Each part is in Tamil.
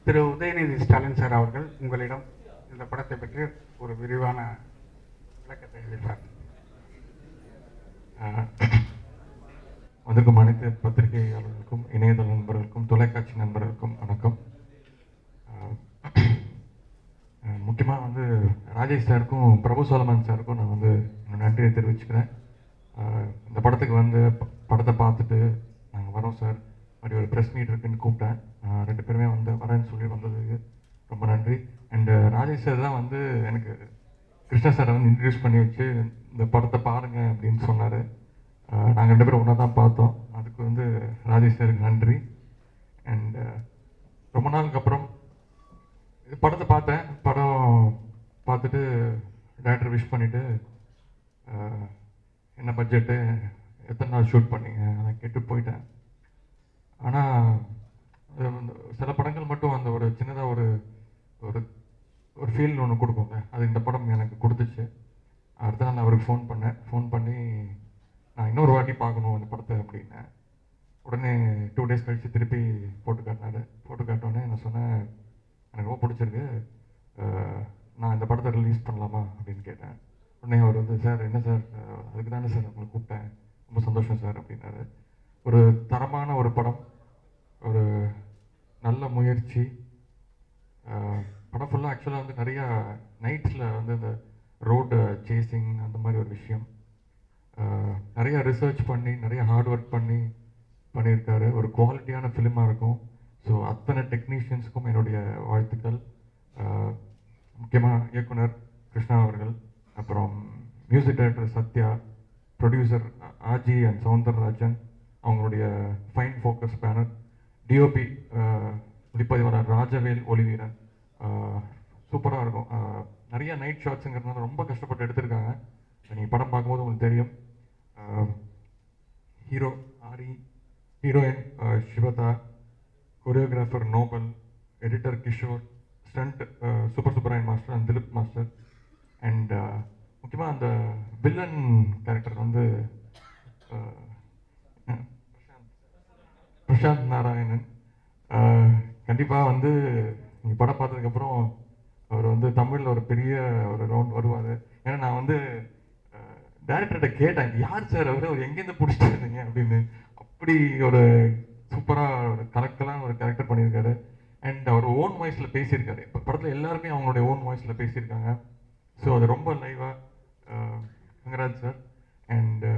திரு உதயநிதி ஸ்டாலின் சார் அவர்கள் உங்களிடம் இந்த படத்தை பற்றி ஒரு விரிவான விளக்கத்தை அளிப்பார். வந்திருக்கும் அனைத்து பத்திரிகையாளர்களுக்கும், இணையதள நண்பர்களுக்கும், தொலைக்காட்சி நண்பர்களுக்கும் வணக்கம். முக்கியமாக வந்து ராஜேஷ் சாருக்கும் பிரபு சோலமன் சாருக்கும் நான் வந்து என்னோட நன்றியை தெரிவிச்சுக்கிறேன். இந்த படத்துக்கு வந்து படத்தை பார்த்துட்டு நாங்கள் வரோம் சார், அப்படி ஒரு ப்ரெஸ் மீட் இருக்குன்னு கூப்பிட்டேன். ரெண்டு பேருமே வந்து வரேன்னு சொல்லி வந்ததுக்கு ரொம்ப நன்றி. அண்டு ராஜேஷ் சார் தான் வந்து எனக்கு கிருஷ்ணா சாரை வந்து இன்ட்ரடியூஸ் பண்ணி வச்சு இந்த படத்தை பாருங்கள் அப்படின்னு சொன்னார். நாங்கள் ரெண்டு பேரும் ஒன்றா தான் பார்த்தோம். அதுக்கு வந்து ராஜேஷ் சாருக்கு நன்றி. அண்டு ரொம்ப நாளுக்கு அப்புறம் இது படத்தை பார்த்தேன். படம் பார்த்துட்டு டேரக்டர் விஷ் பண்ணிவிட்டு என்ன பட்ஜெட்டு, எத்தனை நாள் ஷூட் பண்ணீங்க அதை கேட்டு போயிட்டேன். ஆனால் சில படங்கள் மட்டும் அந்த ஒரு சின்னதாக ஒரு ஒரு ஒரு ஃபீல் ஒன்று கொடுக்குங்க. அது இந்த படம் எனக்கு கொடுத்துச்சு. அடுத்த நாள் அவருக்கு ஃபோன் பண்ணி நான் இன்னொரு வாட்டி பார்க்கணும் அந்த படத்தை அப்படின்னேன். உடனே 2 days கழித்து திருப்பி போட்டு காட்டினோடனே நான் சொன்னேன், எனக்கு ரொம்ப பிடிச்சிருக்கு, நான் இந்த படத்தை ரிலீஸ் பண்ணலாமா அப்படின்னு கேட்டேன். உடனே அவர் வந்து, சார் என்ன சார், அதுக்கு தானே சார் உங்களை கூப்பிட்டேன், ரொம்ப சந்தோஷம் சார் அப்படின்னாரு. ஒரு தரமான ஒரு படம், ஒரு நல்ல முயற்சி. படம் ஃபுல்லாக ஆக்சுவலாக வந்து நிறையா நைட்ஸில் வந்து இந்த ரோடு சேசிங் அந்த மாதிரி ஒரு விஷயம் நிறையா ரிசர்ச் பண்ணி நிறைய ஹார்ட் ஒர்க் பண்ணியிருக்காரு. ஒரு குவாலிட்டியான ஃபிலிமாக இருக்கும். ஸோ அத்தனை டெக்னீஷியன்ஸுக்கும் என்னுடைய வாழ்த்துக்கள். முக்கியமாக இயக்குனர் கிருஷ்ணா அவர்கள், அப்புறம் music director Sathya, producer Aaji and Soundararajan, அவங்களுடைய ஃபைன் ஃபோக்கஸ் பேனர், டிஓபி ஒளிப்பதிவாளர் ராஜவேல் ஒளிவீரன். சூப்பராக இருக்கும். நிறைய நைட் ஷாட்ஸுங்கிறதுனால ரொம்ப கஷ்டப்பட்டு எடுத்திருக்காங்க. நீங்கள் படம் பார்க்கும்போது உங்களுக்கு தெரியும். Hero Aari, heroine Sivada, choreographer Nobel, editor Kishore, stunt super Subbarayan master and Dilip master. And முக்கியமாக அந்த வில்லன் கேரக்டர் வந்து பிரசாந்த் நாராயணன். கண்டிப்பாக வந்து நீங்கள் படம் பார்த்ததுக்கப்புறம் அவர் வந்து தமிழில் ஒரு பெரிய ஒரு ரவுண்ட் வருவார். ஏன்னா நான் வந்து டைரக்டர்கிட்ட கேட்டேன், யார் சார் அவர் எங்கேருந்து பிடிச்சிட்டு இருந்தீங்க அப்படின்னு. அப்படி ஒரு சூப்பராக ஒரு கலக்கலான ஒரு கேரக்டர் பண்ணியிருக்காரு. அண்ட் அவர் ஓன் வாய்ஸில் பேசியிருக்காரு. இப்போ படத்தில் எல்லாருமே அவங்களுடைய ஓன் வாய்ஸில் பேசியிருக்காங்க. ஸோ அது ரொம்ப லைவாக கங்கராஜ் சார். அண்டு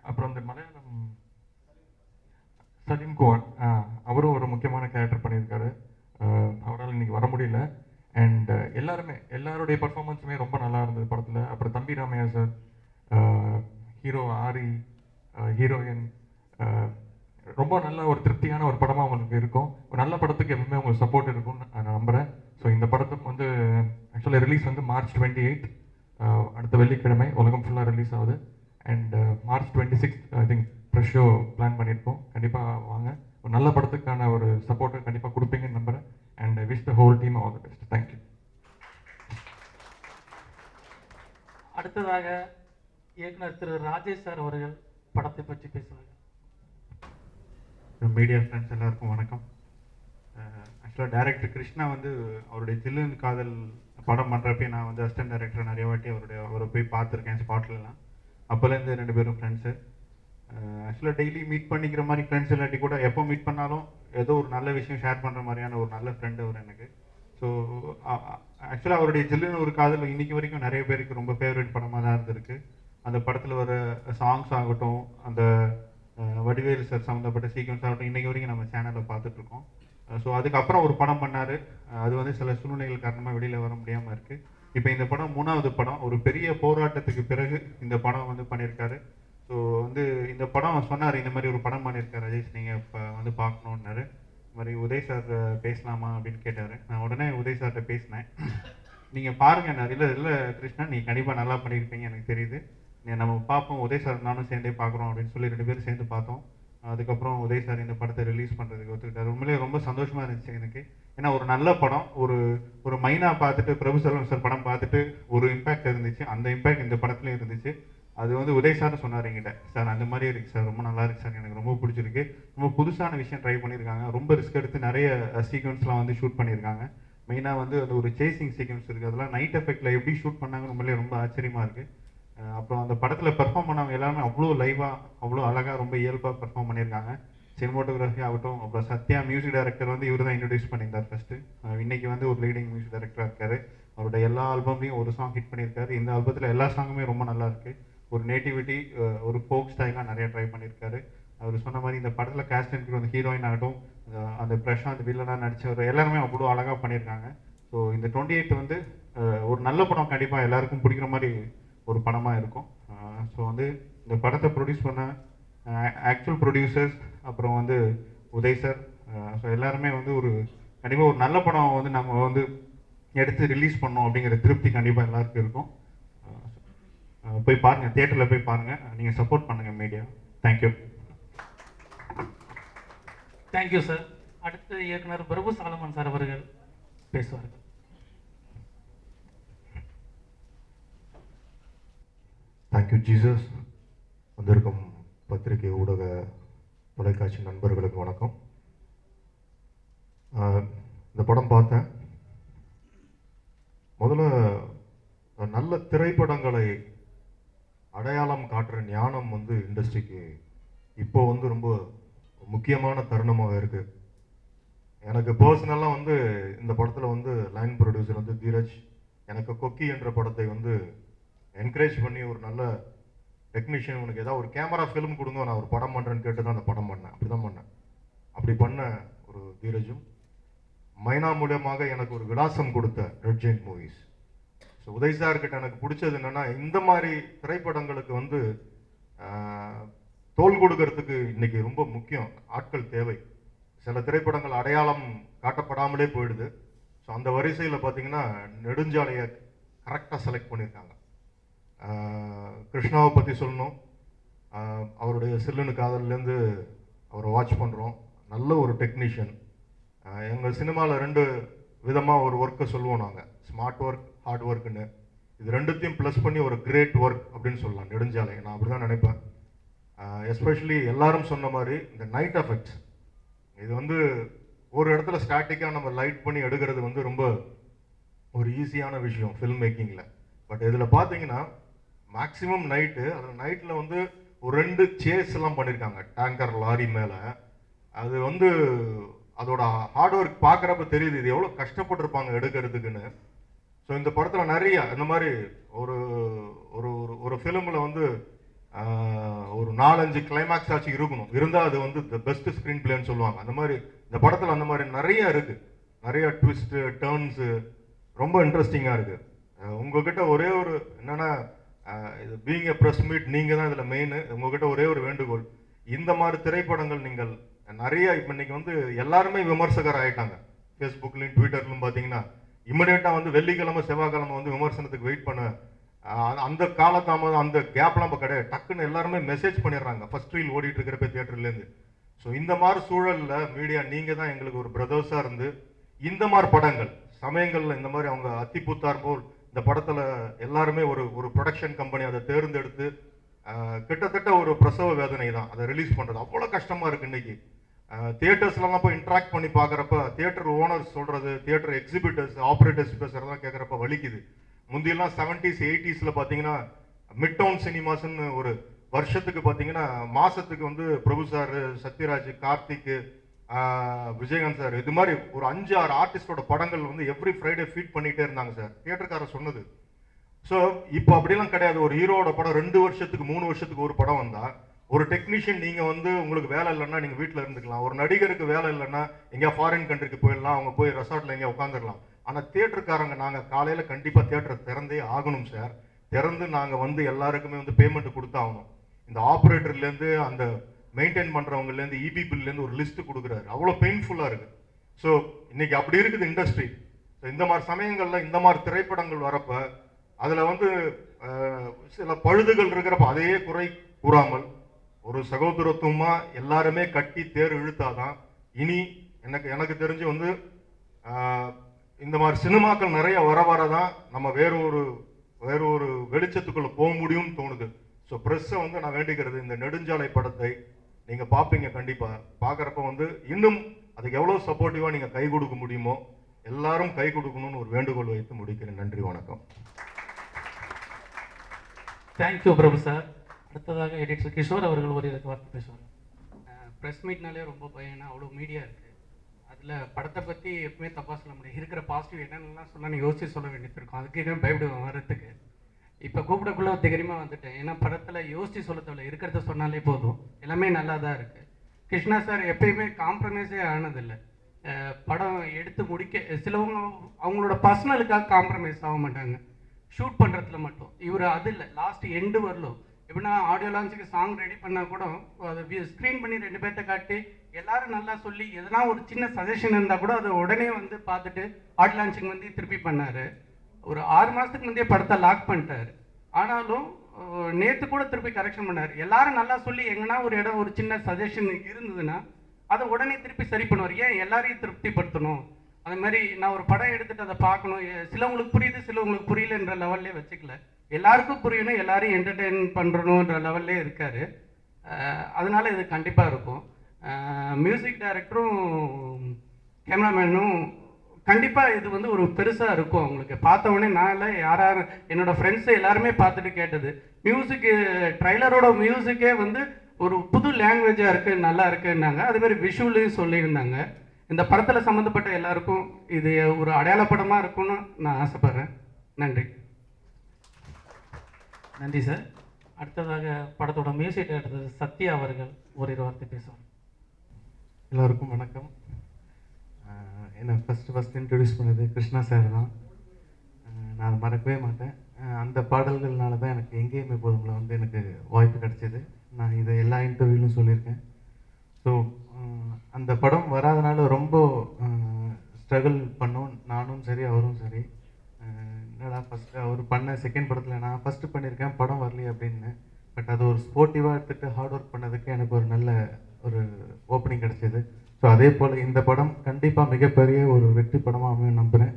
அப்புறம் அந்த மலையாளம் சலீம் குமார், அவரும் ஒரு முக்கியமான கேரக்டர் பண்ணியிருக்காரு. அவரால் இன்னைக்கு வர முடியல. அண்ட் எல்லாருடைய பர்ஃபார்மன்ஸுமே ரொம்ப நல்லா இருந்தது படத்தில். அப்புறம் தம்பி Ramaiah sir, hero Aari, heroine, ரொம்ப நல்ல ஒரு திருப்தியான ஒரு படமாக அவங்களுக்கு இருக்கும். ஒரு நல்ல படத்துக்கு எப்பவுமே உங்களுக்கு சப்போர்ட் இருக்கும்னு நான் நம்புகிறேன். ஸோ இந்த படத்துக்கு வந்து ஆக்சுவலாக ரிலீஸ் வந்து March 28, அடுத்த வெள்ளிக்கிழமை உலகம் ஃபுல்லாக ரிலீஸ் ஆகுது. And March 26 I think fresh show plan பண்ணியிருக்கோம். கண்டிப்பாக வாங்க. ஒரு நல்ல படத்துக்கான ஒரு சப்போர்ட்டை கண்டிப்பாக கொடுப்பீங்கன்னு நம்புகிறேன். And wish the whole team all the best. Thank you. அடுத்ததாக இயக்குனர் திரு ராஜேஷ் சார் அவர்கள் படத்தை பற்றி பேசுவார்கள். மீடியா ஃப்ரெண்ட்ஸ் எல்லாருக்கும் வணக்கம். ஆக்சுவலாக டைரக்டர் கிருஷ்ணா வந்து அவருடைய ஜில்லுன்னு காதல் படம் பண்ணுறப்பே நான் வந்து அசிஸ்டன்ட் டைரக்டர் நிறைய வாட்டி அவரை போய் பார்த்துருக்கேன் ஸ்பாட்லலாம். அப்போலேருந்து 2 பேரும் ஃப்ரெண்ட்ஸு. ஆக்சுவலாக டெய்லி மீட் பண்ணிக்கிற மாதிரி ஃப்ரெண்ட்ஸ் இல்லாட்டி கூட எப்போ மீட் பண்ணாலும் ஏதோ ஒரு நல்ல விஷயம் ஷேர் பண்ணுற மாதிரியான ஒரு நல்ல ஃப்ரெண்டு அவர் எனக்கு. ஸோ ஆக்சுவலாக அவருடைய ஜில்லுன்னு ஒரு காதல் இன்னைக்கு வரைக்கும் நிறைய பேருக்கு ரொம்ப ஃபேவரட் படமாக தான் இருந்திருக்கு. அந்த படத்தில் வர சாங்ஸ் ஆகட்டும், அந்த வடிவேலு சார் சம்மந்தப்பட்ட சீக்வன்ஸ் ஆகட்டும், இன்றைக்கி வரைக்கும் நம்ம சேனலில் பார்த்துட்ருக்கோம். ஸோ அதுக்கப்புறம் ஒரு படம் பண்ணார். அது வந்து சில சூழ்நிலைகள் காரணமாக வெளியில் வர முடியாமல் இருக்குது. இப்போ இந்த படம் 3வது படம். ஒரு பெரிய போராட்டத்துக்கு பிறகு இந்த படம் வந்து பண்ணியிருக்காரு. ஸோ வந்து இந்த படம் சொன்னார், இந்த மாதிரி ஒரு படம் பண்ணியிருக்காரு ராஜேஷ், நீங்கள் இப்போ வந்து பார்க்கணுன்னாரு. இந்த மாதிரி உதய் சார் பேசலாமா அப்படின்னு கேட்டார். நான் உடனே உதய் சார்கிட்ட பேசினேன். நீங்கள் பாருங்கள், இல்லை கிருஷ்ணா, நீங்கள் கண்டிப்பாக நல்லா பண்ணியிருப்பீங்க, எனக்கு தெரியுது, நம்ம பார்ப்போம், உதய் சார் நானும் சேர்ந்தே பார்க்குறோம் அப்படின்னு சொல்லி 2 பேரும் சேர்ந்து பார்த்தோம். அதுக்கப்புறம் உதய் சார் இந்த படத்தை ரிலீஸ் பண்ணுறதுக்கு ஒத்துக்கிட்டார். உண்மையிலேயே ரொம்ப சந்தோஷமாக இருந்துச்சு எனக்கு. ஏன்னா ஒரு நல்ல படம், ஒரு மைனா பார்த்துட்டு பிரபு செல்வம் சார் படம் பார்த்துட்டு ஒரு இம்பேக்ட் இருந்துச்சு. அந்த இம்பேக்ட் இந்த படத்துலையும் இருந்துச்சு. அது வந்து உதய் சார் சொன்னார் என்கிட்ட, சார் அந்த மாதிரி இருக்குது சார், ரொம்ப நல்லா இருக்குது சார், எனக்கு ரொம்ப பிடிச்சிருக்கு, ரொம்ப புதுசான விஷயம் ட்ரை பண்ணியிருக்காங்க, ரொம்ப ரிஸ்க் எடுத்து நிறைய சீக்வன்ஸ்லாம் வந்து ஷூட் பண்ணியிருக்காங்க. மெயினாக வந்து அந்த ஒரு சேசிங் சீக்வன்ஸ் இருக்குது, அதெல்லாம் நைட் எஃபெக்டில் எப்படி ஷூட் பண்ணாங்கன்னு உண்மையிலே ரொம்ப ஆச்சரியமாக இருக்குது. அப்புறம் அந்த படத்தில் பெர்ஃபார்ம் பண்ணவங்க எல்லாமே அவ்வளோ லைவாக அவ்வளோ அழகாக ரொம்ப இயல்பாக பெர்ஃபார்ம் பண்ணியிருக்காங்க. சினிமோட்டோகிராஃபி ஆகட்டும், அப்புறம் சத்யா மியூசிக் டைரக்டர் வந்து இவர் தான் இன்ட்ரடியூஸ் பண்ணியிருந்தார் ஃபஸ்ட்டு. இன்னைக்கு வந்து ஒரு லீடிங் மியூசிக் டைரக்டராக இருக்கார். அவரோட எல்லா ஆல்பம்லையும் ஒரு சாங் ஹிட் பண்ணியிருக்காரு. இந்த ஆல்பத்தில் எல்லா சாங்குமே ரொம்ப நல்லா இருக்கு. ஒரு நேட்டிவிட்டி, ஒரு ஃபோக் ஸ்டைலாக நிறைய ட்ரை பண்ணியிருக்காரு. அவர் சொன்ன மாதிரி இந்த படத்தில் கேஸ்ட் அண்ட் க்ரூ, அந்த ஹீரோயின் ஆகட்டும், அந்த பிரசாந்த் வில்லனாக நடித்தவர் எல்லாருமே அவ்வளோ அழகாக பண்ணியிருக்காங்க. ஸோ இந்த 28 வந்து ஒரு நல்ல படம், கண்டிப்பாக எல்லாருக்கும் பிடிக்கிற மாதிரி ஒரு படமாக இருக்கும். ஸோ வந்து இந்த படத்தை ப்ரொடியூஸ் பண்ண ஆக்சுவல் ப்ரொடியூசர்ஸ், அப்புறம் வந்து உதய் சார், ஸோ எல்லாருமே வந்து ஒரு கண்டிப்பாக ஒரு நல்ல படம் வந்து நம்ம வந்து எடுத்து ரிலீஸ் பண்ணோம் அப்படிங்கிற திருப்தி கண்டிப்பாக எல்லாருக்கும் இருக்கும். போய் பாருங்கள், தியேட்டரில் போய் பாருங்கள், நீங்கள் சப்போர்ட் பண்ணுங்கள் மீடியா. தேங்க்யூ. Thank you sir. அடுத்து இயக்குனர் பிரபு சாலமன் சார் அவர்கள் பேசுவார்கள். Thank you Jesus. வந்திருக்கும் பத்திரிகை, ஊடக, தொலைக்காட்சி நண்பர்களுக்கு வணக்கம். இந்த படம் பார்த்தேன். முதல்ல நல்ல திரைப்படங்களை அடையாளம் காட்டுற ஞானம் வந்து இண்டஸ்ட்ரிக்கு இப்போ வந்து ரொம்ப முக்கியமான தருணமாக இருக்கு. எனக்கு பர்சனலாக வந்து இந்த படத்தில் வந்து லைன் ப்ரொடியூசர் வந்து தீரஜ் எனக்கு கொக்கி என்ற படத்தை வந்து என்கரேஜ் பண்ணி, ஒரு நல்ல டெக்னீஷியன், உனக்கு ஏதாவது ஒரு கேமரா ஃபிலிம் கொடுங்க, நான் ஒரு படம் பண்ணுறேன்னு கேட்டு தான் அந்த படம் பண்ணேன். அப்படி தான் பண்ணேன். அப்படி பண்ண ஒரு தீரஜும், மைனா மூலமாக எனக்கு ஒரு விலாசம் கொடுத்த red giant movies. So Uday சார்கிட்ட எனக்கு பிடிச்சது என்னென்னா, இந்த மாதிரி திரைப்படங்களுக்கு வந்து தோல் கொடுக்கறதுக்கு இன்னைக்கு ரொம்ப முக்கியம், ஆட்கள் தேவை. சில திரைப்படங்கள் அடையாளம் காட்டப்படாமலே போயிடுது. ஸோ அந்த வரிசையில் பார்த்தீங்கன்னா நெடுஞ்சாலையை கரெக்டாக செலக்ட் பண்ணியிருக்காங்க. கிருஷ்ணாவை பற்றி சொல்லணும். அவருடைய சில்லுன்னு காதல்லேருந்து அவரை வாட்ச் பண்ணுறோம். நல்ல ஒரு டெக்னீஷியன். எங்கள் சினிமாவில் 2 விதமாக ஒரு ஒர்க்கை சொல்லுவோம் நாங்கள், ஸ்மார்ட் ஒர்க், ஹார்ட் ஒர்க்குன்னு. இது ரெண்டுத்தையும் ப்ளஸ் பண்ணி ஒரு கிரேட் ஒர்க் அப்படின்னு சொல்லலாம் நெடுஞ்சாலை. நான் அப்படி தான் நினைப்பேன். எஸ்பெஷலி எல்லாரும் சொன்ன மாதிரி இந்த நைட் எஃபெக்ட்ஸ், இது வந்து ஒரு இடத்துல ஸ்டாட்டிக்காக நம்ம லைட் பண்ணி எடுக்கிறது வந்து ரொம்ப ஒரு ஈஸியான விஷயம் ஃபில்ம் மேக்கிங்கில். பட் இதில் பார்த்தீங்கன்னா மேக்ஸிமம் நைட்டு, அதில் நைட்டில் வந்து ஒரு 2 சேஸ் எல்லாம் பண்ணியிருக்காங்க டேங்கர் லாரி மேலே. அது வந்து அதோட ஹார்ட் ஒர்க் பார்க்குறப்ப தெரியுது இது எவ்வளோ கஷ்டப்பட்டிருப்பாங்க எடுக்கிறதுக்குன்னு. ஸோ இந்த படத்தில் நிறைய இந்த மாதிரி ஒரு ஒரு ஒரு ஃபிலிமில் வந்து ஒரு 4-5 கிளைமேக்ஸ் ஆச்சு இருக்கணும், இருந்தால் அது வந்து த பெஸ்ட் ஸ்க்ரீன் பிளேன்னு சொல்லுவாங்க. அந்த மாதிரி இந்த படத்தில் அந்த மாதிரி நிறைய இருக்குது, நிறைய ட்விஸ்ட்டு, டேர்ன்ஸு, ரொம்ப இன்ட்ரெஸ்டிங்காக இருக்குது. உங்ககிட்ட ஒரே ஒரு என்னென்னா, இது பீயிங் எ ப்ரெஸ் மீட், நீங்கள் தான் இதில் மெயின். உங்ககிட்ட ஒரே ஒரு வேண்டுகோள், இந்த மாதிரி திரைப்படங்கள் நீங்கள் நிறைய, இப்போ இன்னைக்கு வந்து எல்லாருமே விமர்சகர் ஆகிட்டாங்க. ஃபேஸ்புக்லையும் ட்விட்டர்லையும் பார்த்தீங்கன்னா இமிடியேட்டாக வந்து வெள்ளிக்கிழமை செவ்வாய்க்கிழமை வந்து விமர்சனத்துக்கு வெயிட் பண்ண, அந்த காலத்தாமதம், அந்த கேப்லாம் இப்போ கிடையாது. டக்குன்னு எல்லாருமே மெசேஜ் பண்ணிடுறாங்க ஃபர்ஸ்ட் ரீல் ஓடிட்டு இருக்கிறப்ப தியேட்டர்லேருந்து. ஸோ இந்த மாதிரி சூழலில் மீடியா நீங்கள் தான் எங்களுக்கு ஒரு பிரதர்ஸாக இருந்து இந்த மாதிரி படங்கள் சமயங்களில் இந்த மாதிரி அவங்க அத்திப்பூத்தார் போல் இந்த படத்தில் எல்லாருமே ஒரு ப்ரொடக்ஷன் கம்பெனி அதை தேர்ந்தெடுத்து கிட்டத்தட்ட ஒரு பிரசவ வேதனை தான் அதை ரிலீஸ் பண்ணுறது. அவ்வளோ கஷ்டமாக இருக்குது இன்னைக்கு. தியேட்டர்ஸ்லாம் போய் இன்ட்ராக்ட் பண்ணி பார்க்குறப்ப தியேட்டர் ஓனர்ஸ் சொல்கிறது, தியேட்டர் எக்ஸிபிட்டர்ஸ், ஆப்ரேட்டர்ஸ் பேசுகிறதெல்லாம் கேட்குறப்ப வலிக்குது. முந்தியெல்லாம் 70s 80s பார்த்தீங்கன்னா மிட் டவுன் சினிமாஸ்ன்னு ஒரு வருஷத்துக்கு பார்த்தீங்கன்னா மாதத்துக்கு வந்து பிரபு சார், சத்யராஜ், கார்த்திக், விஜயகாந்த் சார், இது மாதிரி ஒரு 5-6 ஆர்டிஸ்டோட படங்கள் வந்து எவ்ரி ஃப்ரைடே ஃபீட் பண்ணிகிட்டே இருந்தாங்க சார், தியேட்டர்காரர் சொன்னது. ஸோ இப்போ அப்படிலாம் கிடையாது. ஒரு ஹீரோட படம் 2 வருஷத்துக்கு 3 வருஷத்துக்கு ஒரு படம் வந்தால், ஒரு டெக்னீஷியன் நீங்கள் வந்து உங்களுக்கு வேலை இல்லைன்னா நீங்கள் வீட்டில் இருந்துக்கலாம். ஒரு நடிகருக்கு வேலை இல்லைன்னா எங்கேயா ஃபாரின் கண்ட்ரிக்கு போயிடலாம், அவங்க போய் ரெசார்ட்டில் எங்கேயா உட்காந்துடலாம். ஆனால் தியேட்டருக்காரங்க நாங்கள் காலையில் கண்டிப்பாக தியேட்டரை திறந்தே ஆகணும் சார். திறந்து நாங்கள் வந்து எல்லாருக்குமே வந்து பேமெண்ட் கொடுத்தாகணும். இந்த ஆப்ரேட்டர்லேருந்து அந்த மெயின்டைன் பண்ணுறவங்கலேருந்து இபி பில்லேருந்து ஒரு லிஸ்ட்டு கொடுக்குறாரு. அவ்வளோ பெயின்ஃபுல்லாக இருக்குது. ஸோ இன்னைக்கு அப்படி இருக்குது இண்டஸ்ட்ரி. ஸோ இந்த மாதிரி சமயங்களில் இந்த மாதிரி திரைப்படங்கள் வரப்போ அதில் வந்து சில பழுதுகள் இருக்கிறப்ப அதையே குறை கூறாமல் ஒரு சகோதரத்துவமாக எல்லாருமே கட்டி தேர் இழுத்தாதான் இனி எனக்கு தெரிஞ்சு வந்து இந்த மாதிரி சினிமாக்கள் நிறைய வர வரதான் நம்ம வேற ஒரு வெளிச்சத்துக்குள்ள போக முடியும்னு தோணுது. ஸோ ப்ரெஸ்ஸை வந்து நான் வேண்டிக்கிறது, இந்த நெடுஞ்சாலை படத்தை நீங்கள் பார்ப்பீங்க கண்டிப்பாக. பார்க்குறப்ப வந்து இன்னும் அதுக்கு எவ்வளோ சப்போர்ட்டிவாக நீங்கள் கை கொடுக்க முடியுமோ எல்லாரும் கை கொடுக்கணும்னு ஒரு வேண்டுகோள் வைத்து முடிக்கிறேன். நன்றி, வணக்கம். தேங்க்யூ பிரபு சார். அடுத்ததாக எடிட்டர் கிஷோர் அவர்கள் ஒரு வார்த்தை பேசுவாங்க. ப்ரெஸ் மீட்னாலே ரொம்ப பயம், அவ்வளோ மீடியா இருக்குது. அதில் படத்தை பற்றி எப்பவுமே தப்பாக சொல்ல முடியாது. இருக்கிற பாசிட்டிவ் என்னென்னலாம் சொன்னாலும் யோசிச்சு சொல்ல வேண்டியது இருக்கும். அதுக்கு பயப்படுவேன் வர்றதுக்கு. இப்போ கூப்பிடக்குள்ள தைரியமாக வந்துட்டேன். ஏன்னா படத்தில் யோசிச்சு சொல்ல தேவையில்ல, இருக்கிறத சொன்னாலே போதும். எல்லாமே நல்லா தான் இருக்குது. கிருஷ்ணா சார் எப்பயுமே காம்ப்ரமைஸே ஆனதில்லை. படம் எடுத்து முடிக்க சிலவங்க அவங்களோட பர்சனலுக்காக காம்ப்ரமைஸ் ஆக மாட்டாங்க, ஷூட் பண்ணுறதுல மட்டும். இவர் அது இல்லை, லாஸ்ட் எண்டு வரலும். எப்படின்னா ஆடியோ லான்ச்சுக்கு சாங் ரெடி பண்ணால் கூட அதை ஸ்க்ரீன் பண்ணி 2 பேர்த்த காட்டி எல்லாரும் நல்லா சொல்லி எதனா ஒரு சின்ன சஜஷன் இருந்தால் கூட அதை உடனே வந்து பார்த்துட்டு ஆடியோ லான்ச்சிங் வந்து திருப்பி பண்ணார். ஒரு 6 மாதத்துக்கு முந்தைய படத்தை லாக் பண்ணிட்டார். ஆனாலும் நேற்று கூட திருப்பி கரெக்ஷன் பண்ணார். எல்லாரும் நல்லா சொல்லி எங்கன்னா ஒரு இடம் ஒரு சின்ன சஜஷன் இருந்ததுன்னா அதை உடனே திருப்பி சரி பண்ணுவார். ஏன் எல்லாரையும் திருப்திப்படுத்தணும். அது மாதிரி நான் ஒரு படம் எடுத்துகிட்டு அதை பார்க்கணும், சிலவங்களுக்கு புரியுது சிலவங்களுக்கு புரியலன்ற லெவல்லே வச்சுக்கல, எல்லாருக்கும் புரியணும், எல்லாரையும் என்டர்டெயின் பண்ணுறணுன்ற லெவல்லே இருக்கார். அதனால இது கண்டிப்பாக இருக்கும். மியூசிக் டைரக்டரும் கேமராமேனும் கண்டிப்பாக இது வந்து ஒரு பெருசாக இருக்கும் அவங்களுக்கு. பார்த்த உடனே நான் இல்லை, யார் என்னோடய ஃப்ரெண்ட்ஸு எல்லாருமே பார்த்துட்டு கேட்டது, மியூசிக்கு ட்ரைலரோட மியூசிக்கே வந்து ஒரு புது லாங்குவேஜாக இருக்குது, நல்லா இருக்குன்னாங்க. அதுமாதிரி விஷுவலையும் சொல்லியிருந்தாங்க. இந்த படத்தில் சம்மந்தப்பட்ட எல்லாருக்கும் இது ஒரு அடையாள படமாக இருக்கும்னு நான் ஆசைப்பட்றேன். நன்றி. நன்றி சார். அடுத்ததாக படத்தோட மியூசிக் டைரக்டர் சத்யா அவர்கள் ஒரு வார்த்தை பேசுவாங்க. எல்லோருக்கும் வணக்கம். என்னை ஃபஸ்ட்டு இன்ட்ரடியூஸ் பண்ணது கிருஷ்ணா சார் தான். நான் அதை மறக்கவே மாட்டேன். அந்த பாடல்கள்னால தான் எனக்கு எங்கேயுமே போதும்ல வந்து எனக்கு வாய்ப்பு கிடைச்சிது. நான் இதை எல்லா இன்டர்வியூலும் சொல்லியிருக்கேன். ஸோ அந்த படம் வராதனால ரொம்ப ஸ்ட்ரகிள் பண்ணோம், நானும் சரி அவரும் சரி. என்னடா ஃபஸ்ட்டு அவர் பண்ண செகண்ட் படத்தில் நான் ஃபஸ்ட்டு பண்ணியிருக்கேன், படம் வரலையே அப்படின்னு. பட் அது ஒரு ஸ்போர்ட்டிவாக எடுத்துகிட்டு ஹார்ட் ஒர்க் பண்ணதுக்கு எனக்கு ஒரு நல்ல ஒரு ஓப்பனிங் கிடச்சிது. ஸோ அதே போல் இந்த படம் கண்டிப்பாக மிகப்பெரிய ஒரு வெற்றி படமாக அமையும் நம்புகிறேன்.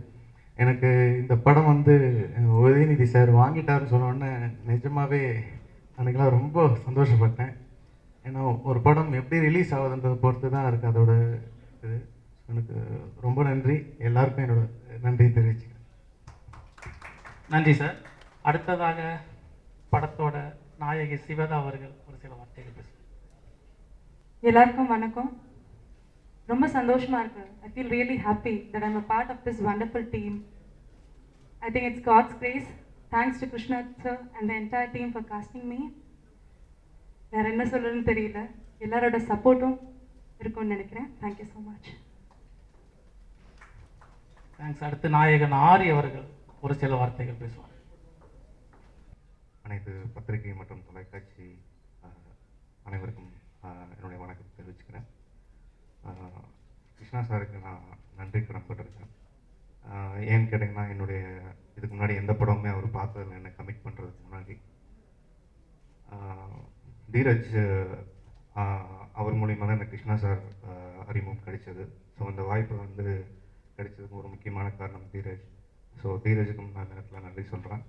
எனக்கு இந்த படம் வந்து உதயநிதி சார் வாங்கிட்டாருன்னு சொன்னோடனே நிஜமாகவே அன்றைக்கெலாம் ரொம்ப சந்தோஷப்பட்டேன். ஏன்னா ஒரு படம் எப்படி ரிலீஸ் ஆகுதுன்றதை பொறுத்து தான் இருக்குது அதோட இது. எனக்கு ரொம்ப நன்றி, எல்லாருக்கும் என்னோட நன்றி தெரிவிச்சுக்கிறேன். நன்றி சார். அடுத்ததாக படத்தோட நாயகி சிவதா அவர்கள் ஒரு சில வார்த்தைகள் பேசுவாங்க. எல்லாருக்கும் வணக்கம். ரொம்ப சந்தோஷமா இருக்கு. I feel really happy that I'm a part of this wonderful team. I think it's God's grace. Thanks to Krishna sir and the entire team for casting me. வேற என்ன சொல்றதுன்னு தெரியல. எல்லாரோட சப்போர்ட்டும் இருக்கும்னு நினைக்கிறேன். Thank you so much. Thanks. அடுத்து நாயகன் ஆரி அவர்கள் ஒரு சில வார்த்தைகள் பேசுவாங்க. அனைத்து பத்திரிகை மற்றும் தொலைக்காட்சி அனைவருக்கும் என்னுடைய வணக்கம் தெரிவிச்சுக்கிறேன். கிருஷ்ணா சாருக்கு நான் நன்றி கடன்பட்டிருக்கேன். ஏன்னு கேட்டிங்கன்னா, என்னுடைய இதுக்கு முன்னாடி எந்த படமுமே அவர் பார்த்ததில்லை என்னை கமிட் பண்ணுறதுக்கு முன்னாடி. தீரஜ் அவர் மூலிமா தான் எனக்கு கிருஷ்ணா சார் அறிமுகம் கிடைச்சது. ஸோ அந்த வாய்ப்பு வந்து கிடைச்சதுக்கு ஒரு முக்கியமான காரணம் தீரஜ். ஸோ தீரஜுக்கும் நான் நேரத்தில் நன்றி சொல்கிறேன்.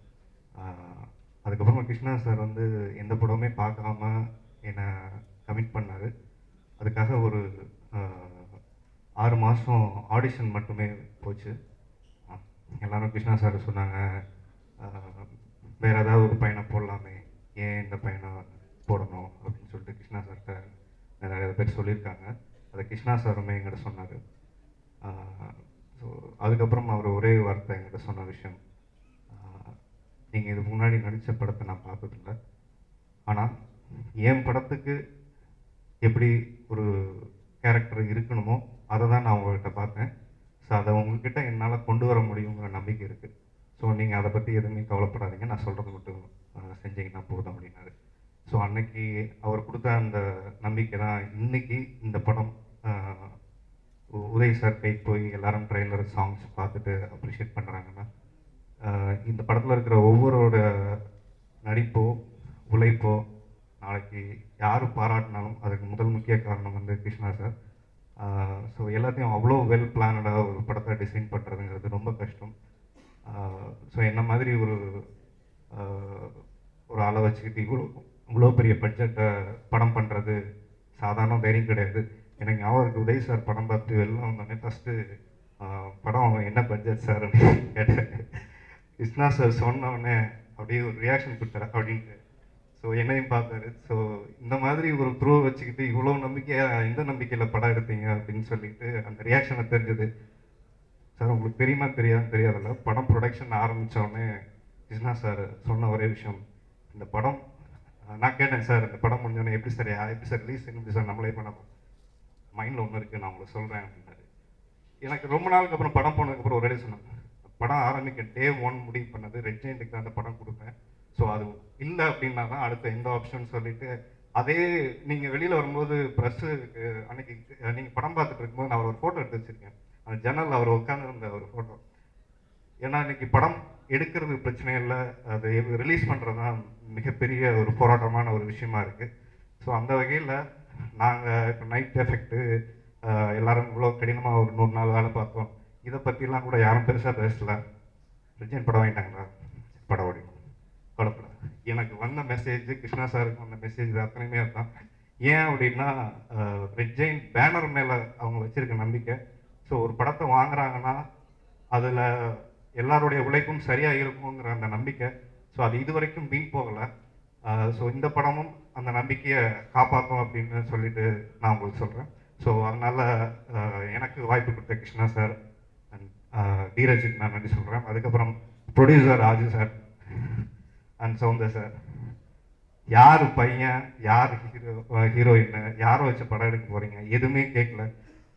அதுக்கப்புறமா கிருஷ்ணா சார் வந்து எந்த படமுமே பார்க்காம என்னை கமிட் பண்ணார். அதுக்காக ஒரு 6 மாதம் ஆடிஷன் மட்டுமே போச்சு. எல்லாரும் கிருஷ்ணா சார் சொன்னாங்க, வேறு ஏதாவது ஒரு பையனை போடலாமே, ஏன் இந்த பையனை போடணும் அப்படின்னு சொல்லிட்டு கிருஷ்ணா சார்கிட்ட நிறைய பேர் சொல்லியிருக்காங்க. அதை கிருஷ்ணா சாருமே என்கிட்ட சொன்னார். ஸோ அதுக்கப்புறம் அவர் ஒரே வார்த்தை என்கிட்ட சொன்ன விஷயம், நீங்கள் இதுக்கு முன்னாடி நடித்த படத்தை நான் பார்த்ததில்லை, ஆனால் என் படத்துக்கு எப்படி ஒரு கேரக்டர் இருக்கணுமோ அதை தான் நான் உங்கள்கிட்ட பார்த்தேன். ஸோ அதை உங்கள்கிட்ட என்னால் கொண்டு வர முடியுங்கிற நம்பிக்கை இருக்குது. ஸோ நீங்கள் அதை பற்றி எதுவுமே கவலைப்படாதீங்க, நான் சொல்கிறது மட்டும் செஞ்சீங்கன்னா போதும் அப்படின்னாரு. ஸோ அன்னைக்கு அவர் கொடுத்த அந்த நம்பிக்கை தான் இன்னைக்கு இந்த படம் உதய் சார் கைக்கு போய் எல்லாரும் ட்ரெய்லர் சாங்ஸ் பார்த்துட்டு அப்ரிஷியேட் பண்ணுறாங்கன்னா, இந்த படத்தில் இருக்கிற ஒவ்வொருவரோட நடிப்போ உழைப்போ நாளைக்கு யார் பாராட்டினாலும் அதுக்கு முதல் முக்கிய காரணம் வந்து கிருஷ்ணா சார். ஸோ எல்லாத்தையும் அவ்வளோ வெல் பிளானடாக ஒரு படத்தை டிசைன் பண்ணுறதுங்கிறது ரொம்ப கஷ்டம். ஸோ என்ன மாதிரி ஒரு ஆளை வச்சுக்கிட்டு இவ்வளோ இவ்வளோ பெரிய பட்ஜெட்டை படம் பண்ணுறது சாதாரண தைரியம் கிடையாது. எனக்கு ஞாபகம் இருக்கு, உதய் சார் படம் பார்த்து வெளில வந்தோடனே ஃபஸ்ட்டு படம் என்ன பட்ஜெட் சார் அப்படின்னு கேட்டேன். கிருஷ்ணா சார் சொன்னோடனே அப்படியே ஒரு ரியாக்ஷன் கொடுத்தாரு அப்படின்ட்டு. ஸோ என்னையும் பார்த்தாரு. ஸோ இந்த மாதிரி ஒரு க்ரூ வச்சுக்கிட்டு இவ்வளோ நம்பிக்கையாக எந்த நம்பிக்கையில் படம் எடுத்தீங்க அப்படின்னு சொல்லிட்டு அந்த ரியாக்ஷனை தெரிஞ்சது. சார் உங்களுக்கு தெரியுமா தெரியாதுல்ல, படம் ப்ரொடக்ஷன் ஆரம்பித்தோடனே கிருஷ்ணா சார் சொன்ன ஒரே விஷயம், இந்த படம் நான் கேட்டேன் சார் இந்த படம் முடிஞ்சோடனே எப்படி சார் ரிலீஸ் எப்படி சார் நம்மளே பண்ண மைண்டில் ஒன்று இருக்குது நான் உங்களுக்கு சொல்கிறேன் அப்படின்னாரு. எனக்கு ரொம்ப நாளுக்கு அப்புறம் படம் போனதுக்கப்புறம் ஒரே சொன்னேன், படம் ஆரம்பிக்க டே 1 முடிவு பண்ணது ரெட் ஜெயண்ட்டுக்கு அந்த படம் கொடுப்பேன். ஸோ அது இல்லை அப்படின்னா தான் அடுத்த எந்த ஆப்ஷன் சொல்லிட்டு அதே நீங்கள் வெளியில் வரும்போது ப்ரெஸ்ஸு அன்னைக்கு நீங்கள் படம் பார்த்துட்டு இருக்கும்போது நான் ஒரு ஃபோட்டோ எடுத்து வச்சுருக்கேன். அந்த ஜன்னல் அவர் உட்காந்துருந்த ஒரு ஃபோட்டோ. ஏன்னா இன்னைக்கு படம் எடுக்கிறது பிரச்சனை இல்லை, அது ரிலீஸ் பண்ணுறது தான் மிகப்பெரிய ஒரு போராட்டமான ஒரு விஷயமா இருக்குது. ஸோ அந்த வகையில் நாங்கள் இப்போ நைட் எஃபெக்ட்டு எல்லாரும் இவ்வளோ கடினமாக ஒரு 100 நாள் வேலை பார்த்தோம். இதை பற்றிலாம் கூட யாரும் பெருசாக பேசலை. ரிஜெக்ட் படம் வாங்கிட்டாங்களா, படம் ஓடிக்கும் குழப்பம். எனக்கு வந்த மெசேஜ், கிருஷ்ணா சாருக்கு வந்த மெசேஜ் அத்தனையுமே அதுதான். ஏன் அப்படின்னா ரெட் ஜெயின் பேனர் மேலே அவங்க வச்சுருக்க நம்பிக்கை. ஸோ ஒரு படத்தை வாங்குறாங்கன்னா அதில் எல்லாருடைய உழைப்பும் சரியாக இருக்குங்கிற அந்த நம்பிக்கை. ஸோ அது இது வரைக்கும் வீண் போகலை. ஸோ இந்த படமும் அந்த நம்பிக்கையை காப்பாற்றும் அப்படின்னு சொல்லிட்டு நான் உங்களுக்கு சொல்கிறேன். ஸோ அதனால் எனக்கு வாய்ப்பு கொடுத்த கிருஷ்ணா சார் அண்ட் தீரஜுக்கு நான் நன்றி சொல்கிறேன். அதுக்கப்புறம் producer Raju sir and Soundar sir. யார் பையன், யார் ஹீரோயின், யாரை வச்சு படம் எடுக்க போகிறீங்க எதுவுமே கேட்கல.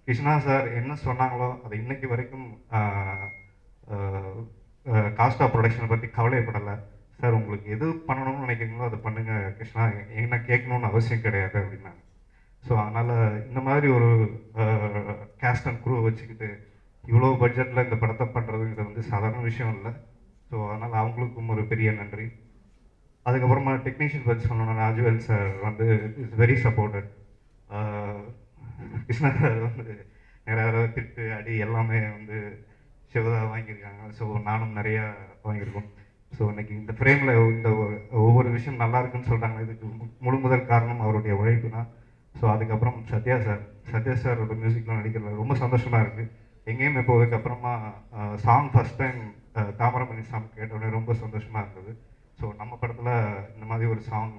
கிருஷ்ணா சார் என்ன சொன்னாங்களோ அதை இன்னைக்கு வரைக்கும் காஸ்ட் ஆஃப் ப்ரொடக்ஷனை பற்றி கவலைப்படலை. சார் உங்களுக்கு எது பண்ணணும்னு நினைக்கிறீங்களோ அதை பண்ணுங்கள் கிருஷ்ணா, என்ன கேட்கணுன்னு அவசியம் கிடையாது அப்படின்னாங்க. ஸோ அதனால் இந்த மாதிரி ஒரு கேஸ்ட் அண்ட் குரூ வச்சுக்கிட்டு இவ்வளோ பட்ஜெட்டில் இந்த படத்தை பண்ணுறதுங்கிறது வந்து சாதாரண விஷயம் இல்லை. ஸோ அதனால் அவங்களுக்கும் ஒரு பெரிய நன்றி. அதுக்கப்புறமா டெக்னீஷியன் பற்றி சொன்னோன்னா ராஜுவேல் சார் வந்து is very supported. Krishna sir வந்து நிறைய திட்டு அடி எல்லாமே வந்து சிவதா வாங்கியிருக்காங்க. ஸோ நானும் நிறையா வாங்கியிருக்கோம். ஸோ இன்னைக்கு இந்த ஃப்ரேமில் இந்த ஒவ்வொரு விஷயம் நல்லா இருக்குன்னு சொல்கிறாங்க, இதுக்கு முழு முதல் காரணம் அவருடைய உழைப்பு தான். ஸோ அதுக்கப்புறம் சத்யா சாரோட மியூசிக்லாம் நடிக்கிறது ரொம்ப சந்தோஷமாக இருக்குது. எங்கேயுமே போனதுக்கப்புறமா சாங் ஃபஸ்ட் டைம் தாமரமணி சாங் கேட்டோடனே ரொம்ப சந்தோஷமாக இருந்தது. ஸோ நம்ம படத்தில் இந்த மாதிரி ஒரு சாங்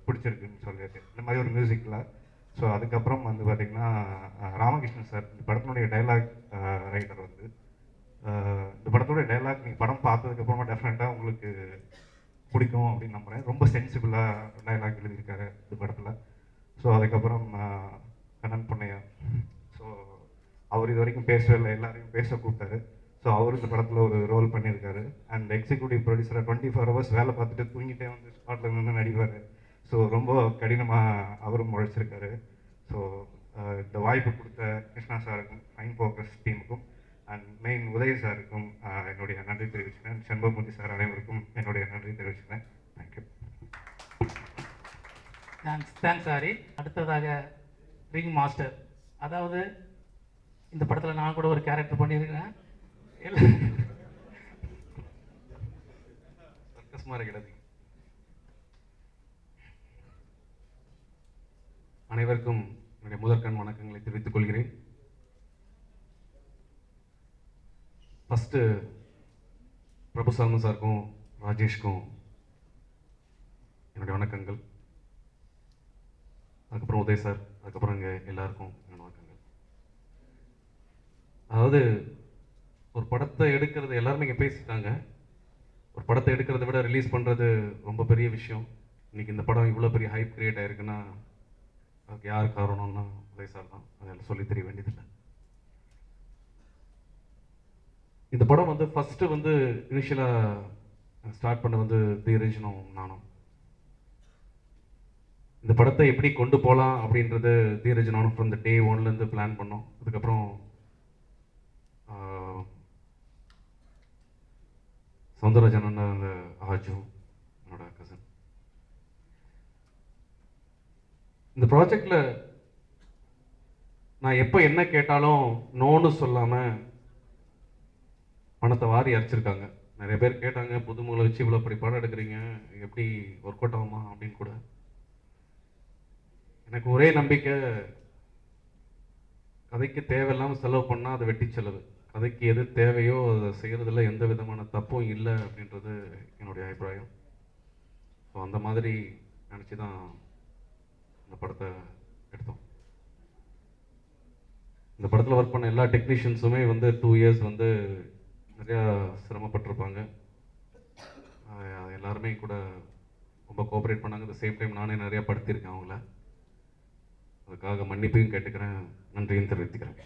பிடிச்சிருக்குன்னு சொல்லிட்டு இந்த மாதிரி ஒரு மியூசிக்கில். ஸோ அதுக்கப்புறம் வந்து பார்த்திங்கன்னா ராமகிருஷ்ணன் சார் இந்த படத்தினுடைய டைலாக் ரைட்டர் வந்து இந்த படத்தோடைய டைலாக் நீங்கள் படம் பார்த்ததுக்கப்புறமா டெஃபினட்டாக உங்களுக்கு பிடிக்கும் அப்படின்னு நம்புகிறேன். ரொம்ப சென்சிபிளாக டைலாக் எழுதியிருக்காரு இந்த படத்தில். ஸோ அதுக்கப்புறம் கண்ணன் பொன்னையா. ஸோ அவர் இது வரைக்கும் பேசவே இல்லை, எல்லாரையும் பேச கூப்பிட்டாரு. ஸோ அவர் இந்த படத்தில் ஒரு ரோல் பண்ணியிருக்காரு. அண்ட் எக்ஸிக்யூட்டிவ் ப்ரொடியூசரை 24 hours வேலை பார்த்துட்டு தூங்கிட்டே வந்து ஸ்பாட்டில் நின்று நடிப்பார். ஸோ ரொம்ப கடினமாக அவரும் உழைச்சிருக்காரு. ஸோ இந்த வாய்ப்பு கொடுத்த கிருஷ்ணா சாருக்கும் ஃபைன் ஃபோக்கஸ் டீமுக்கும் அண்ட் மெயின் உதய் சாருக்கும் என்னுடைய நன்றி தெரிவிச்சுக்கிறேன். செண்பகமூர்த்தி சார் அனைவருக்கும் என்னுடைய நன்றி தெரிவிச்சுக்கிறேன். தேங்க்யூ. Thanks sorry. அடுத்ததாக ரிங் மாஸ்டர். அதாவது இந்த படத்தில் நான் கூட ஒரு கேரக்டர் பண்ணியிருக்கேன். அனைவருக்கும் என்னுடைய முதற்கண் வணக்கங்களை தெரிவித்துக் கொள்கிறேன். ஃபஸ்ட்டு பிரபு சால்மன் சாருக்கும் ராஜேஷ்க்கும் என்னுடைய வணக்கங்கள். அதுக்கப்புறம் உதய் சார், அதுக்கப்புறம் இங்கே எல்லாருக்கும் என்னோட வணக்கங்கள். அதாவது ஒரு படத்தை எடுக்கிறது எல்லாருமே இங்கே பேசிட்டாங்க. ஒரு படத்தை எடுக்கிறத விட ரிலீஸ் பண்ணுறது ரொம்ப பெரிய விஷயம். இன்றைக்கி இந்த படம் இவ்வளோ பெரிய ஹைப் கிரியேட் ஆகிருக்குன்னா அதுக்கு யார் காரணம்னா உதய் சார் தான். அதெல்லாம் சொல்லி தெரிய வேண்டியதில்லை. இந்த படம் வந்து ஃபஸ்ட்டு வந்து இனிஷியலாக ஸ்டார்ட் பண்ண வந்து தீரஜனும் நானும். இந்த படத்தை எப்படி கொண்டு போகலாம் அப்படின்றது தீரஜ் நானும் ஃப்ரம் த டே 1லேருந்து பிளான் பண்ணோம். அதுக்கப்புறம் சௌந்தரராஜன் அந்த ஆஜு என்னோட கசன். இந்த ப்ராஜெக்டில் நான் எப்போ என்ன கேட்டாலும் நோன்னு சொல்லாமல் பணத்தை வாரி அரைச்சிருக்காங்க நிறைய பேர் கேட்டாங்க, புதுமுகலை வச்சு இவ்வளோ அப்படி படம் எடுக்கிறீங்க, எப்படி ஒர்க் அவுட் ஆகுமா அப்படின்னு கூட. எனக்கு ஒரே நம்பிக்கை, கதைக்கு தேவையில்லாமல் செலவு பண்ணால் அது வெட்டி செலவு. கதைக்கு எது தேவையோ அதை செய்கிறதுல எந்த விதமான தப்பும் இல்லை அப்படின்றது என்னுடைய அபிப்பிராயம். ஸோ அந்த மாதிரி நினச்சி தான் இந்த படத்தை எடுத்தோம். இந்த படத்தில் ஒர்க் பண்ண எல்லா டெக்னீஷியன்ஸுமே வந்து 2 இயர்ஸ் வந்து நிறையா சிரமப்பட்டிருப்பாங்க. எல்லாருமே கூட ரொம்ப கோஆப்ரேட் பண்ணாங்க. அட் சேம் டைம் நானே நிறையா படுத்தியிருக்கேன் அவங்கள. அதுக்காக மன்னிப்பையும் கேட்டுக்கிறேன், நன்றியும் தெரிவித்துக்கிறேன்.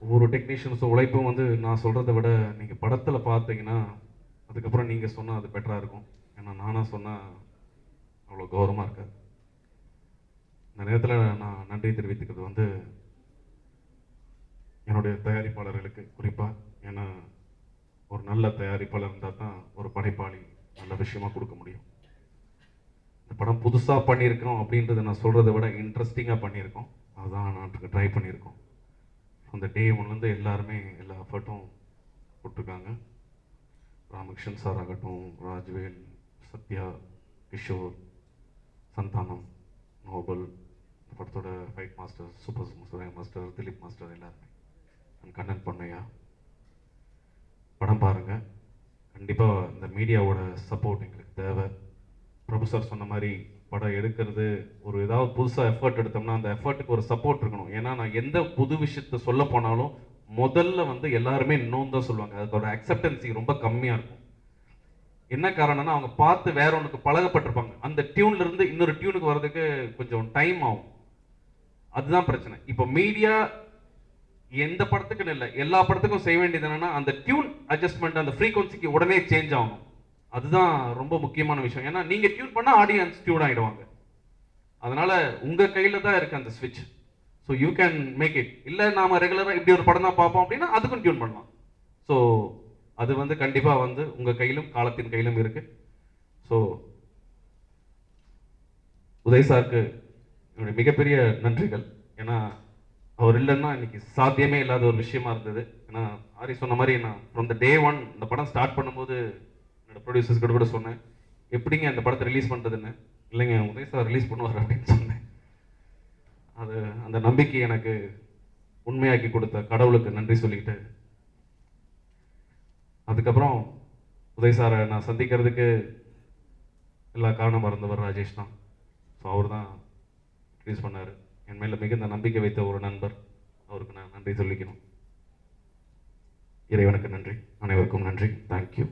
ஒவ்வொரு டெக்னீஷியன்ஸும் உழைப்பும் வந்து நான் சொல்கிறத விட நீங்கள் படத்தில் பார்த்தீங்கன்னா அதுக்கப்புறம் நீங்கள் சொன்னால் அது பெட்டராக இருக்கும். ஏன்னா நானாக சொன்னால் அவ்வளோ கௌரவமாக இருக்காது. இந்த நேரத்தில் நான் நன்றி தெரிவித்துக்கிறது வந்து என்னுடைய தயாரிப்பாளர்களுக்கு குறிப்பாக. ஏன்னா ஒரு நல்ல தயாரிப்பாளர் இருந்தால் தான் ஒரு படைப்பாளி நல்ல விஷயமாக கொடுக்க முடியும். இந்த படம் புதுசாக பண்ணியிருக்கோம் அப்படின்றத நான் சொல்கிறத விட இன்ட்ரெஸ்டிங்காக பண்ணியிருக்கோம். அதுதான் நான் ட்ரை பண்ணியிருக்கோம். அந்த டே ஒன்லேருந்து எல்லாருமே எல்லா எஃபர்ட்டும் போட்டிருக்காங்க. ராமகிருஷ்ணன் சார் ஆகட்டும், ராஜ்வேல், சத்யா, கிஷோர், சந்தானம், நோபல், இந்த படத்தோட fight master, super Suren master, Dileep master, எல்லாருமே, கண்ணன் பொன்னையா. படம் பாருங்கள். கண்டிப்பாக இந்த மீடியாவோட சப்போர்ட் எங்களுக்கு தேவை. பிரபு சார் சொன்ன மாதிரி படம் எடுக்கிறது ஒரு ஏதாவது புதுசாக எஃபர்ட் எடுத்தோம்னா அந்த எஃபர்ட்டுக்கு ஒரு சப்போர்ட் இருக்கணும். ஏன்னா நான் எந்த புது விஷயத்த சொல்ல போனாலும் முதல்ல வந்து எல்லாருமே இன்னும் தான் சொல்லுவாங்க. அதோட அக்செப்டன்சி ரொம்ப கம்மியாக இருக்கும். என்ன காரணம்னா அவங்க பார்த்து வேற ஒன்றுக்கு பழகப்பட்டிருப்பாங்க. அந்த டியூன்ல இருந்து இன்னொரு டியூனுக்கு வர்றதுக்கு கொஞ்சம் டைம் ஆகும். அதுதான் பிரச்சனை. இப்போ மீடியா எந்த படத்துக்குன்னு இல்லை, எல்லா படத்துக்கும் செய்ய வேண்டியது என்னன்னா அந்த டியூன் அட்ஜஸ்ட்மெண்ட், அந்த ஃப்ரீக்வன்சிக்கு உடனே சேஞ்ச் ஆகணும். அதுதான் ரொம்ப முக்கியமான விஷயம். ஏன்னா நீங்க டியூன் பண்ணா ஆடியன்ஸ் டியூன் ஆகிடுவாங்க. அதனால உங்க கையில தான் இருக்கு அந்த ஸ்விட்ச். So you can make it. இல்லை நாம ரெகுலராக இப்படி ஒரு படம் தான் பார்ப்போம் அப்படின்னா அதுக்கும் டியூன் பண்ணலாம். ஸோ அது வந்து கண்டிப்பாக வந்து உங்க கையிலும் காலத்தின் கையிலும் இருக்கு. ஸோ உதய் சாருக்கு என்னுடைய மிகப்பெரிய நன்றிகள். ஏன்னா அவர் இல்லைன்னா இன்னைக்கு சாத்தியமே இல்லாத ஒரு விஷயமா இருந்தது. ஏன்னா ஆரி சொன்ன மாதிரி நான் ஃப்ரம் த டே 1 இந்த படம் ஸ்டார்ட் பண்ணும்போது என்னோட ப்ரொடியூசர்ஸ் கூட சொன்னேன், எப்படிங்க அந்த படத்தை ரிலீஸ் பண்ணுறதுன்னு. இல்லைங்க உதய் சார் ரிலீஸ் பண்ணுவார் அப்படின்னு சொன்னேன். அது அந்த நம்பிக்கை எனக்கு உண்மையாக்கி கொடுத்த கடவுளுக்கு நன்றி சொல்லிக்கிட்டு, அதுக்கப்புறம் உதய் சாரை நான் சந்திக்கிறதுக்கு எல்லா காரணமாக இருந்தவர் ராஜேஷ் தான். ஸோ அவர் தான் ரிலீஸ் பண்ணார். என் மேலே மிகுந்த நம்பிக்கை வைத்த ஒரு நண்பர். அவருக்கு நான் நன்றி சொல்லிக்கணும். இறைவனுக்கு நன்றி, அனைவருக்கும் நன்றி. தேங்க்யூ.